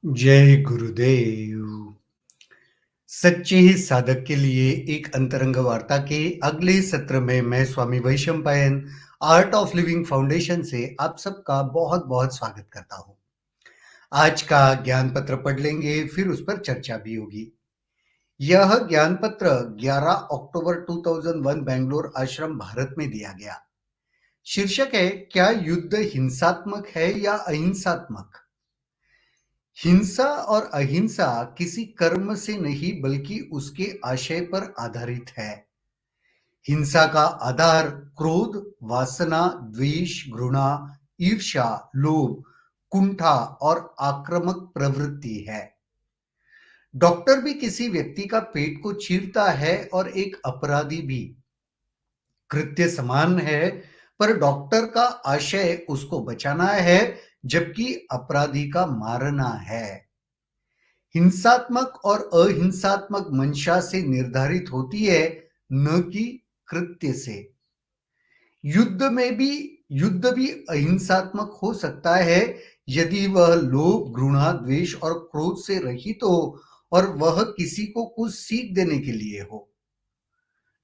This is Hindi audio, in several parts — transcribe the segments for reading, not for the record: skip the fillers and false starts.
जय गुरुदेव। सच्चे साधक के लिए एक अंतरंग वार्ता के अगले सत्र में मैं Swami Vaishampayan art of living foundation से आप सबका बहुत बहुत स्वागत करता हूँ। आज का ज्ञान पत्र पढ़ लेंगे, फिर उस पर चर्चा भी होगी। यह ज्ञान पत्र 11 अक्टूबर 2001 बेंगलोर आश्रम भारत में दिया गया। शीर्षक है, क्या युद्ध हिंसात्मक है या अहिंसात्मक? हिंसा और अहिंसा किसी कर्म से नहीं बल्कि उसके आशय पर आधारित है। हिंसा का आधार क्रोध, वासना, द्वेष, घृणा, ईर्ष्या, लोभ, कुंठा और आक्रामक प्रवृत्ति है। डॉक्टर भी किसी व्यक्ति का पेट को चीरता है और एक अपराधी भी। कृत्य समान है, पर डॉक्टर का आशय उसको बचाना है, जबकि अपराधी का मारना है। हिंसात्मक और अहिंसात्मक मंशा से निर्धारित होती है, न कि कृत्य से। युद्ध भी अहिंसात्मक हो सकता है यदि वह लोभ, घृणा, द्वेष और क्रोध से रहित हो और वह किसी को कुछ सीख देने के लिए हो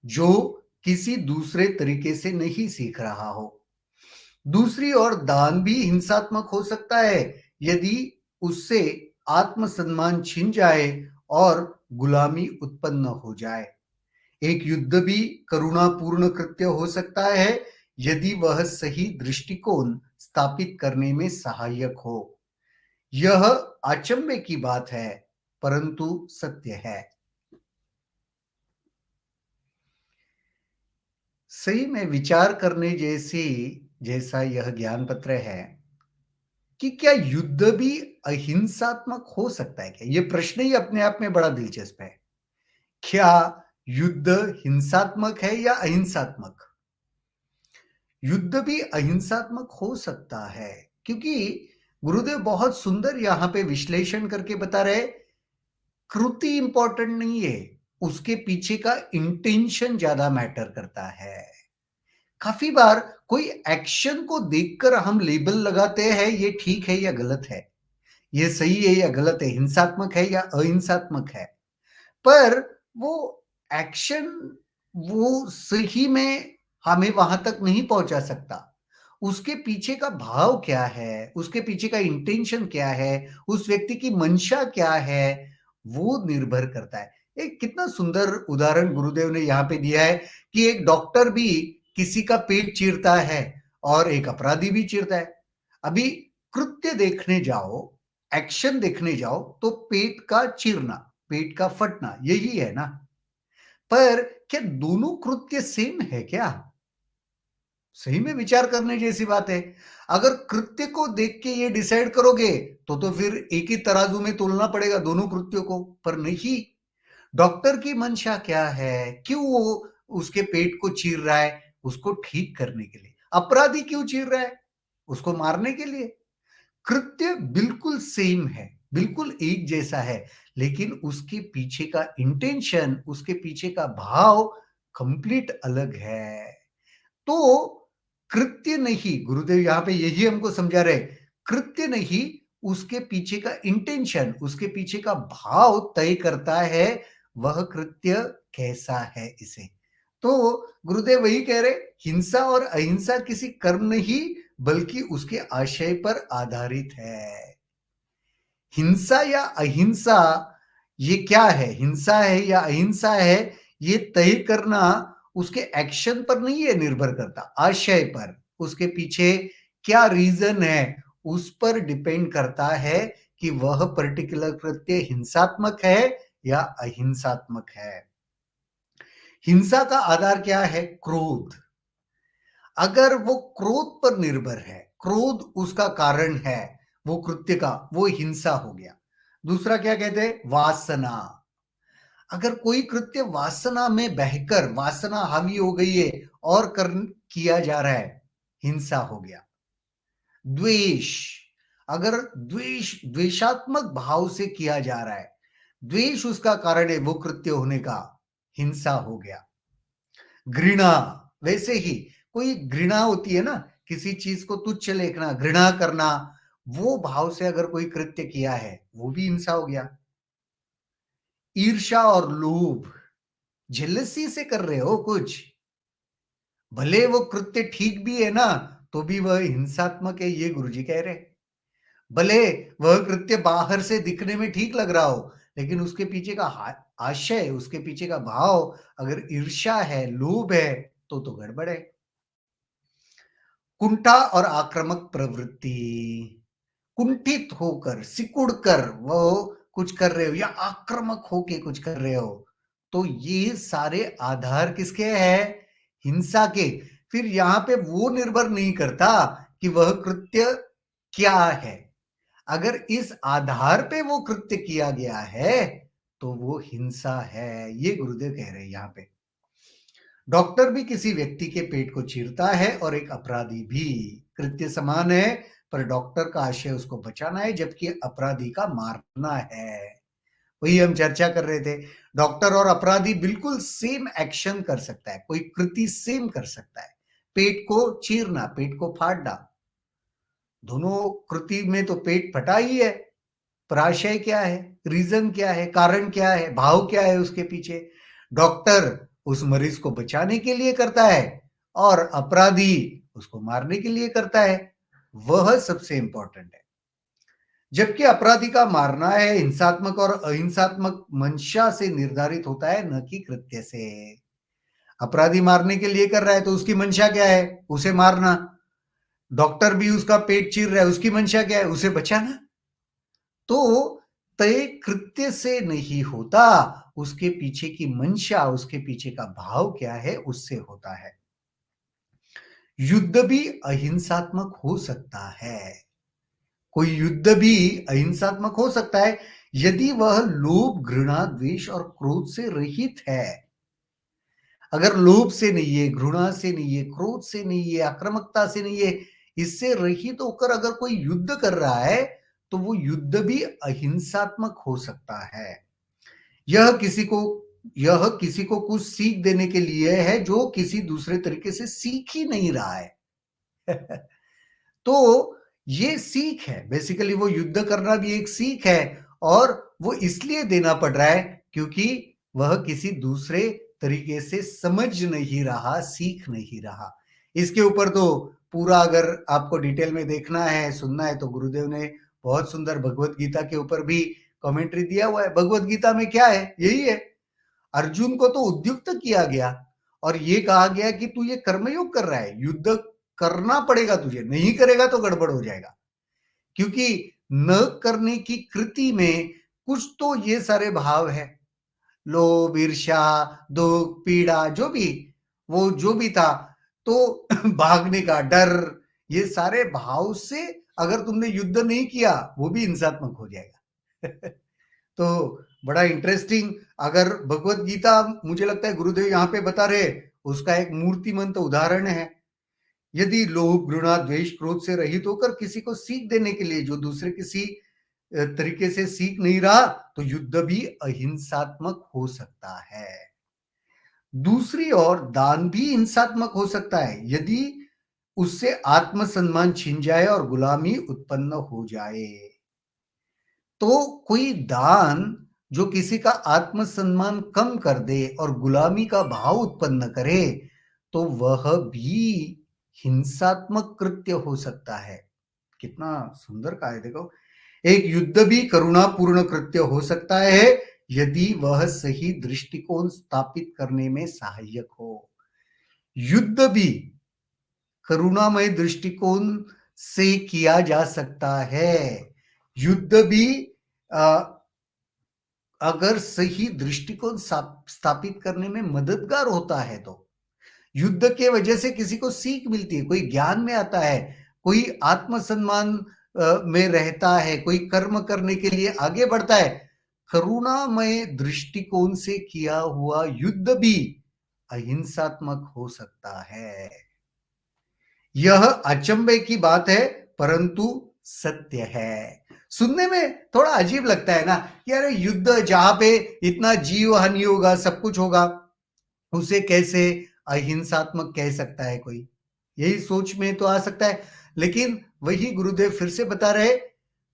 जो किसी दूसरे तरीके से नहीं सीख रहा हो। दूसरी ओर दान भी हिंसात्मक हो सकता है यदि उससे आत्मसम्मान छिन जाए और गुलामी उत्पन्न हो जाए। एक युद्ध भी करुणापूर्ण कृत्य हो सकता है यदि वह सही दृष्टिकोण स्थापित करने में सहायक हो। यह अचंभे की बात है, परंतु सत्य है। सही में विचार करने जैसा यह ज्ञान पत्र है कि क्या युद्ध भी अहिंसात्मक हो सकता है क्या? ये प्रश्न ही अपने आप में बड़ा दिलचस्प है। क्या युद्ध हिंसात्मक है या अहिंसात्मक? युद्ध भी अहिंसात्मक हो सकता है, क्योंकि गुरुदेव बहुत सुंदर यहां पे विश्लेषण करके बता रहे, कृति इंपॉर्टेंट नहीं है, उसके पीछे का इंटेंशन ज्यादा मैटर करता है। काफी बार कोई एक्शन को देखकर हम लेबल लगाते हैं, ये ठीक है या गलत है, ये सही है या गलत है, हिंसात्मक है या अहिंसात्मक है। पर वो एक्शन, वो सही में हमें वहां तक नहीं पहुंचा सकता। उसके पीछे का भाव क्या है, उसके पीछे का इंटेंशन क्या है, उस व्यक्ति की मंशा क्या है, वो निर्भर करता है। एक कितना सुंदर उदाहरण गुरुदेव ने यहाँ पे दिया है कि एक डॉक्टर भी किसी का पेट चीरता है और एक अपराधी भी चीरता है। अभी कृत्य देखने जाओ, एक्शन देखने जाओ तो पेट का चीरना, पेट का फटना यही है ना। पर क्या दोनों कृत्य सेम है क्या? सही में विचार करने जैसी बात है। अगर कृत्य को देख के ये डिसाइड करोगे तो फिर एक ही तराजू में तोलना पड़ेगा दोनों कृत्यों को, पर नहीं। डॉक्टर की मंशा क्या है, क्यों वो उसके पेट को चीर रहा है? उसको ठीक करने के लिए। अपराधी क्यों चीर रहा है? उसको मारने के लिए। कृत्य बिल्कुल सेम है, बिल्कुल एक जैसा है, लेकिन उसके पीछे का इंटेंशन, उसके पीछे का भाव कंप्लीट अलग है। तो कृत्य नहीं, गुरुदेव यहां पे यही हमको समझा रहे, कृत्य नहीं, उसके पीछे का इंटेंशन, उसके पीछे का भाव तय करता है वह कृत्य कैसा है इसे। तो गुरुदेव वही कह रहे, हिंसा और अहिंसा किसी कर्म नहीं बल्कि उसके आशय पर आधारित है। हिंसा या अहिंसा ये क्या है, हिंसा है या अहिंसा है, ये तय करना उसके एक्शन पर नहीं है, निर्भर करता आशय पर। उसके पीछे क्या रीजन है उस पर डिपेंड करता है कि वह पर्टिकुलर कृत्य हिंसात्मक है या अहिंसात्मक है। हिंसा का आधार क्या है? क्रोध। अगर वो क्रोध पर निर्भर है, क्रोध उसका कारण है, वो कृत्य का, वो हिंसा हो गया। दूसरा क्या कहते हैं? वासना। अगर कोई कृत्य वासना में बहकर वासना हावी हो गई है और किया जा रहा है, हिंसा हो गया। द्वेष, अगर द्वेषात्मक भाव से किया जा रहा है, द्वेष उसका कारण है वो कृत्य होने का, हिंसा हो गया। घृणा, वैसे ही कोई घृणा होती है ना, किसी चीज को तुच्छ लेखना, घृणा करना, वो भाव से अगर कोई कृत्य किया है, वो भी हिंसा हो गया। ईर्ष्या और लोभ, जेलसी से कर रहे हो कुछ, भले वो कृत्य ठीक भी है ना, तो भी वह हिंसात्मक है, ये गुरुजी कह रहे हैं। भले वह कृत्य बाहर से दिखने में ठीक लग रहा हो, लेकिन उसके पीछे का आशय, उसके पीछे का भाव अगर ईर्ष्या है, लोभ है, तो गड़बड़ है। कुंठा और आक्रामक प्रवृत्ति, कुंठित होकर, सिकुड़ कर वो कुछ कर रहे हो या आक्रामक होके कुछ कर रहे हो, तो ये सारे आधार किसके हैं? हिंसा के। फिर यहां पे वो निर्भर नहीं करता कि वह कृत्य क्या है। अगर इस आधार पे वो कृत्य किया गया है, तो वो हिंसा है, ये गुरुदेव कह रहे हैं यहां पे। डॉक्टर भी किसी व्यक्ति के पेट को चीरता है और एक अपराधी भी, कृत्य समान है, पर डॉक्टर का आशय उसको बचाना है, जबकि अपराधी का मारना है। वही हम चर्चा कर रहे थे, डॉक्टर और अपराधी बिल्कुल सेम एक्शन कर सकता है, कोई कृति सेम कर सकता है। पेट को चीरना, पेट को फाड़ना, दोनों कृति में तो पेट फटा ही है, पर आशय क्या है, रीजन क्या है, कारण क्या है, भाव क्या है उसके पीछे। डॉक्टर उस मरीज को बचाने के लिए करता है और अपराधी उसको मारने के लिए करता है, वह सबसे इंपॉर्टेंट है। जबकि अपराधी का मारना है हिंसात्मक और अहिंसात्मक मंशा से निर्धारित होता है, न कि कृत्य से। अपराधी मारने के लिए कर रहा है तो उसकी मंशा क्या है? उसे मारना। डॉक्टर भी उसका पेट चीर रहा है, उसकी मंशा क्या है? उसे बचाना। तो तय कृत्य से नहीं होता, उसके पीछे की मंशा, उसके पीछे का भाव क्या है, उससे होता है। युद्ध भी अहिंसात्मक हो सकता है, कोई युद्ध भी अहिंसात्मक हो सकता है यदि वह लोभ, घृणा, द्वेष और क्रोध से रहित है। अगर लोभ से नहीं है, घृणा से नहीं है, क्रोध से नहीं है, आक्रामकता से नहीं है, इससे रहित होकर अगर कोई युद्ध कर रहा है, तो वो युद्ध भी अहिंसात्मक हो सकता है। यह किसी को यह किसी को कुछ सीख देने के लिए है जो किसी दूसरे तरीके से सीख ही नहीं रहा है। तो ये सीख है, बेसिकली वो युद्ध करना भी एक सीख है, और वो इसलिए देना पड़ रहा है क्योंकि वह किसी दूसरे तरीके से समझ नहीं रहा, सीख नहीं रहा। इसके ऊपर तो पूरा अगर आपको डिटेल में देखना है, सुनना है, तो गुरुदेव ने बहुत सुंदर भगवत गीता के ऊपर भी कमेंट्री दिया हुआ है। भगवत गीता में क्या है? यही है, अर्जुन को तो उद्युक्त किया गया और ये कहा गया कि तू ये कर्मयोग कर रहा है, युद्ध करना पड़ेगा तुझे, नहीं करेगा तो गड़बड़ हो जाएगा। क्योंकि न करने की कृति में कुछ तो ये सारे भाव है, लोभ, ईर्ष्या, दुख, पीड़ा, जो भी वो जो भी था, तो भागने का डर, ये सारे भाव से अगर तुमने युद्ध नहीं किया, वो भी हिंसात्मक हो जाएगा। तो बड़ा इंटरेस्टिंग, अगर भगवत गीता, मुझे लगता है गुरुदेव यहाँ पे बता रहे, उसका एक मूर्तिमंत उदाहरण है। यदि लोभ, घृणा, द्वेष, क्रोध से रहित होकर किसी को सीख देने के लिए जो दूसरे किसी तरीके से सीख नहीं रहा, तो युद्ध भी अहिंसात्मक हो सकता है। दूसरी ओर दान भी हिंसात्मक हो सकता है यदि उससे आत्मसम्मान छिन जाए और गुलामी उत्पन्न हो जाए। तो कोई दान जो किसी का आत्मसम्मान कम कर दे और गुलामी का भाव उत्पन्न करे, तो वह भी हिंसात्मक कृत्य हो सकता है। कितना सुंदर कहा है देखो, एक युद्ध भी करुणापूर्ण कृत्य हो सकता है यदि वह सही दृष्टिकोण स्थापित करने में सहायक हो। युद्ध भी करुणामय दृष्टिकोण से किया जा सकता है। युद्ध भी अगर सही दृष्टिकोण स्थापित करने में मददगार होता है, तो युद्ध के वजह से किसी को सीख मिलती है, कोई ज्ञान में आता है, कोई आत्मसम्मान में रहता है, कोई कर्म करने के लिए आगे बढ़ता है। करुणामय दृष्टिकोण से किया हुआ युद्ध भी अहिंसात्मक हो सकता है। यह अचंभे की बात है, परंतु सत्य है। सुनने में थोड़ा अजीब लगता है ना कि अरे युद्ध जहां पे इतना जीव हानि होगा, सब कुछ होगा, उसे कैसे अहिंसात्मक कह सकता है कोई? यही सोच में तो आ सकता है। लेकिन वही गुरुदेव फिर से बता रहे,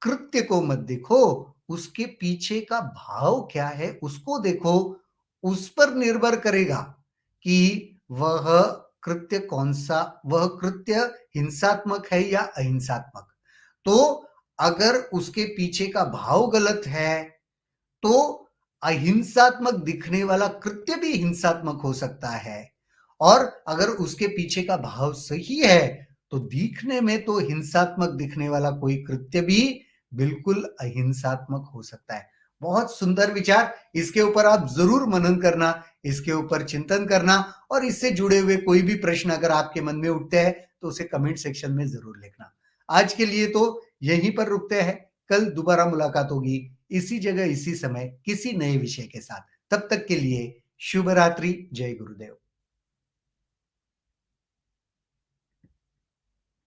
कृत्य को मत देखो, उसके पीछे का भाव क्या है उसको देखो, उस पर निर्भर करेगा कि वह कृत्य कौन-सा वह कृत्य हिंसात्मक है या अहिंसात्मक। तो अगर उसके पीछे का भाव गलत है, तो अहिंसात्मक दिखने वाला कृत्य भी हिंसात्मक हो सकता है। और अगर उसके पीछे का भाव सही है, तो दिखने में तो हिंसात्मक दिखने वाला कोई कृत्य भी बिल्कुल अहिंसात्मक हो सकता है। बहुत सुंदर विचार, इसके ऊपर आप ज़रूर मनन करना, इसके ऊपर चिंतन करना और इससे जुड़े हुए कोई भी प्रश्न अगर आपके मन में उठते हैं, तो उसे कमेंट सेक्शन में ज़रूर लिखना। आज के लिए तो यहीं पर रुकते हैं, कल दोबारा मुलाकात होगी, इसी जगह, इसी समय, किसी नए विषय के साथ। तब तक के लिए शुभ रात्रि, जय गुरुदेव।